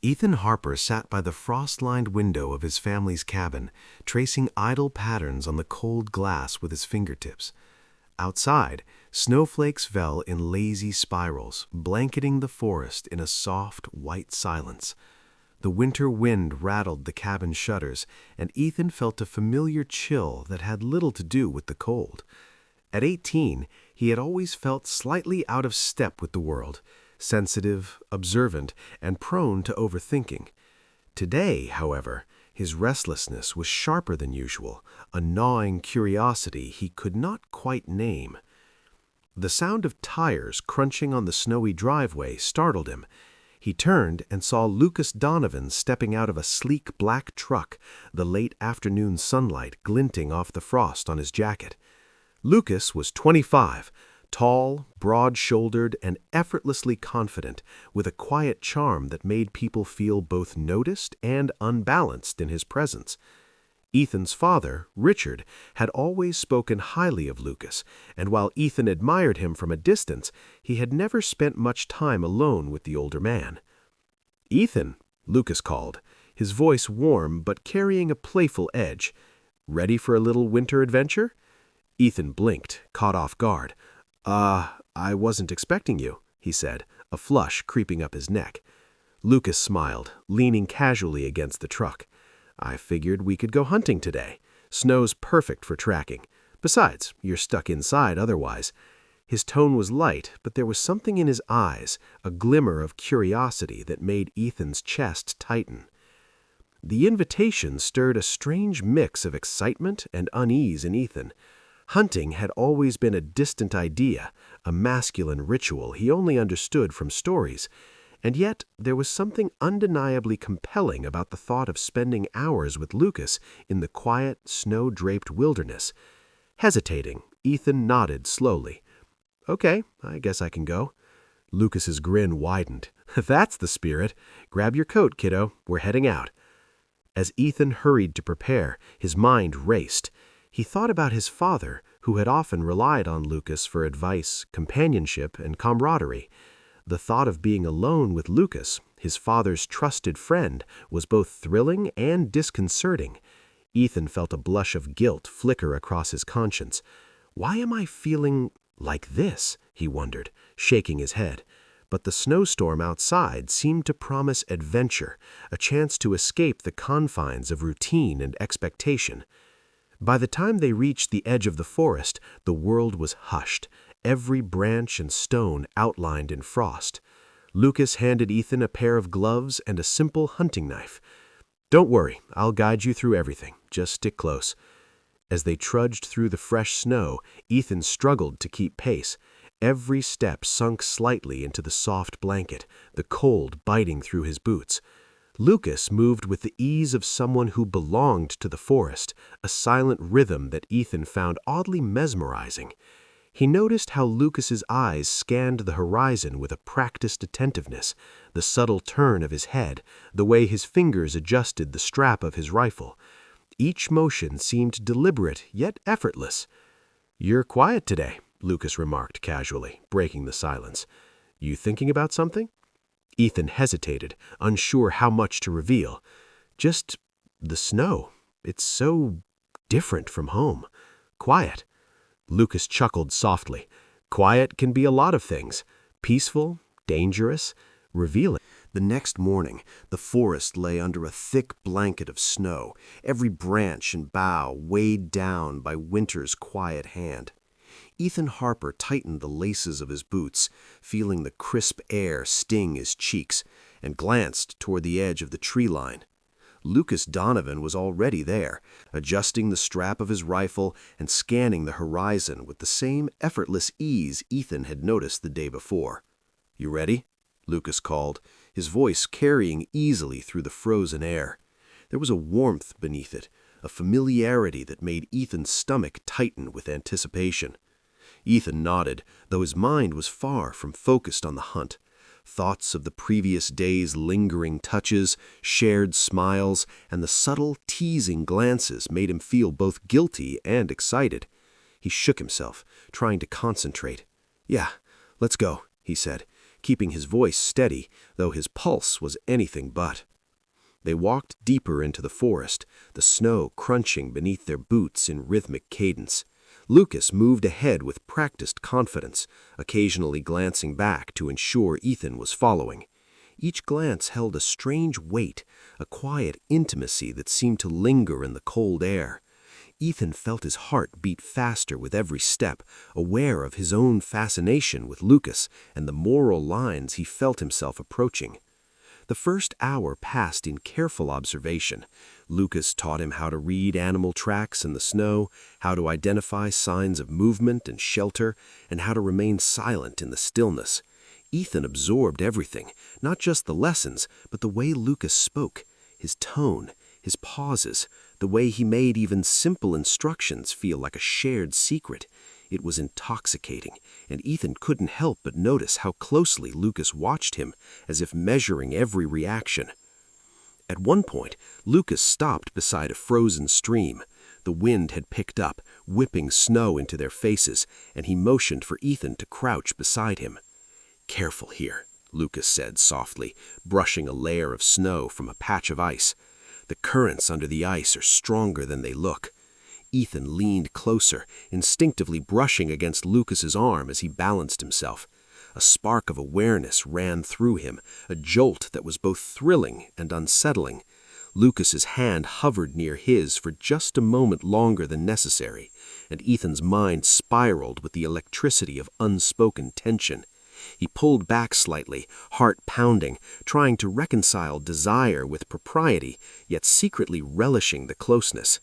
Ethan Harper sat by the frost-lined window of his family's cabin, tracing idle patterns on the cold glass with his fingertips. Outside, snowflakes fell in lazy spirals, blanketing the forest in a soft, white silence. The winter wind rattled the cabin shutters, and Ethan felt a familiar chill that had little to do with the cold. At 18, he had always felt slightly out of step with the world, sensitive, observant, and prone to overthinking. Today, however, his restlessness was sharper than usual, a gnawing curiosity he could not quite name. The sound of tires crunching on the snowy driveway startled him. He turned and saw Lucas Donovan stepping out of a sleek black truck, the late afternoon sunlight glinting off the frost on his jacket. Lucas was 25, tall, broad-shouldered, and effortlessly confident, with a quiet charm that made people feel both noticed and unbalanced in his presence. Ethan's father, Richard, had always spoken highly of Lucas, and while Ethan admired him from a distance, he had never spent much time alone with the older man. "Ethan," Lucas called, his voice warm but carrying a playful edge. "Ready for a little winter adventure?" Ethan blinked, caught off guard. I wasn't expecting you," he said, a flush creeping up his neck. Lucas smiled, leaning casually against the truck. "I figured we could go hunting today. Snow's perfect for tracking. Besides, you're stuck inside otherwise." His tone was light, but there was something in his eyes, a glimmer of curiosity that made Ethan's chest tighten. The invitation stirred a strange mix of excitement and unease in Ethan. Hunting had always been a distant idea, a masculine ritual he only understood from stories, and yet there was something undeniably compelling about the thought of spending hours with Lucas in the quiet, snow-draped wilderness. Hesitating, Ethan nodded slowly. "Okay, I guess I can go." Lucas's grin widened. "That's the spirit. Grab your coat, kiddo. We're heading out." As Ethan hurried to prepare, his mind raced. He thought about his father, who had often relied on Lucas for advice, companionship, and camaraderie. The thought of being alone with Lucas, his father's trusted friend, was both thrilling and disconcerting. Ethan felt a blush of guilt flicker across his conscience. "Why am I feeling like this?" he wondered, shaking his head. But the snowstorm outside seemed to promise adventure, a chance to escape the confines of routine and expectation. By the time they reached the edge of the forest, the world was hushed, every branch and stone outlined in frost. Lucas handed Ethan a pair of gloves and a simple hunting knife. "Don't worry, I'll guide you through everything. Just stick close." As they trudged through the fresh snow, Ethan struggled to keep pace. Every step sunk slightly into the soft blanket, the cold biting through his boots. Lucas moved with the ease of someone who belonged to the forest, a silent rhythm that Ethan found oddly mesmerizing. He noticed how Lucas's eyes scanned the horizon with a practiced attentiveness, the subtle turn of his head, the way his fingers adjusted the strap of his rifle. Each motion seemed deliberate yet effortless. "You're quiet today," Lucas remarked casually, breaking the silence. "You thinking about something?" Ethan hesitated, unsure how much to reveal. "Just the snow. It's so different from home. Quiet." Lucas chuckled softly. "Quiet can be a lot of things. Peaceful, dangerous, revealing." The next morning, the forest lay under a thick blanket of snow, every branch and bough weighed down by winter's quiet hand. Ethan Harper tightened the laces of his boots, feeling the crisp air sting his cheeks, and glanced toward the edge of the tree line. Lucas Donovan was already there, adjusting the strap of his rifle and scanning the horizon with the same effortless ease Ethan had noticed the day before. "You ready?" Lucas called, his voice carrying easily through the frozen air. There was a warmth beneath it, a familiarity that made Ethan's stomach tighten with anticipation. Ethan nodded, though his mind was far from focused on the hunt. Thoughts of the previous day's lingering touches, shared smiles, and the subtle, teasing glances made him feel both guilty and excited. He shook himself, trying to concentrate. "Yeah, let's go," he said, keeping his voice steady, though his pulse was anything but. They walked deeper into the forest, the snow crunching beneath their boots in rhythmic cadence. Lucas moved ahead with practiced confidence, occasionally glancing back to ensure Ethan was following. Each glance held a strange weight, a quiet intimacy that seemed to linger in the cold air. Ethan felt his heart beat faster with every step, aware of his own fascination with Lucas and the moral lines he felt himself approaching. The first hour passed in careful observation. Lucas taught him how to read animal tracks in the snow, how to identify signs of movement and shelter, and how to remain silent in the stillness. Ethan absorbed everything, not just the lessons, but the way Lucas spoke, his tone, his pauses, the way he made even simple instructions feel like a shared secret. It was intoxicating, and Ethan couldn't help but notice how closely Lucas watched him, as if measuring every reaction. At one point, Lucas stopped beside a frozen stream. The wind had picked up, whipping snow into their faces, and he motioned for Ethan to crouch beside him. "Careful here," Lucas said softly, brushing a layer of snow from a patch of ice. "The currents under the ice are stronger than they look." Ethan leaned closer, instinctively brushing against Lucas's arm as he balanced himself. A spark of awareness ran through him, a jolt that was both thrilling and unsettling. Lucas's hand hovered near his for just a moment longer than necessary, and Ethan's mind spiraled with the electricity of unspoken tension. He pulled back slightly, heart pounding, trying to reconcile desire with propriety, yet secretly relishing the closeness.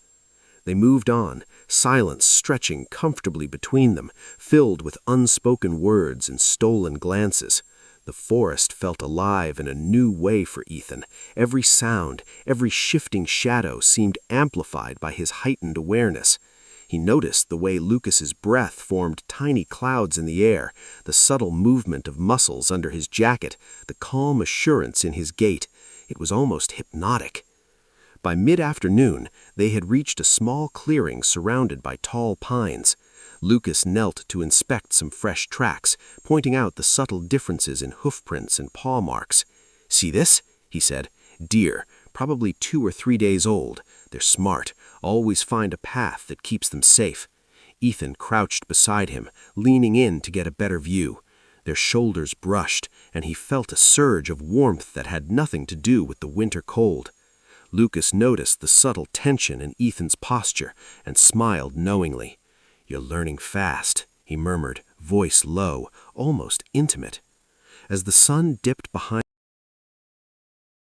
They moved on, silence stretching comfortably between them, filled with unspoken words and stolen glances. The forest felt alive in a new way for Ethan. Every sound, every shifting shadow seemed amplified by his heightened awareness. He noticed the way Lucas's breath formed tiny clouds in the air, the subtle movement of muscles under his jacket, the calm assurance in his gait. It was almost hypnotic. By mid-afternoon, they had reached a small clearing surrounded by tall pines. Lucas knelt to inspect some fresh tracks, pointing out the subtle differences in hoofprints and paw marks. "See this?" he said. "Deer, probably 2 or 3 days old. They're smart, always find a path that keeps them safe." Ethan crouched beside him, leaning in to get a better view. Their shoulders brushed, and he felt a surge of warmth that had nothing to do with the winter cold. Lucas noticed the subtle tension in Ethan's posture and smiled knowingly. "You're learning fast," he murmured, voice low, almost intimate. As the sun dipped behind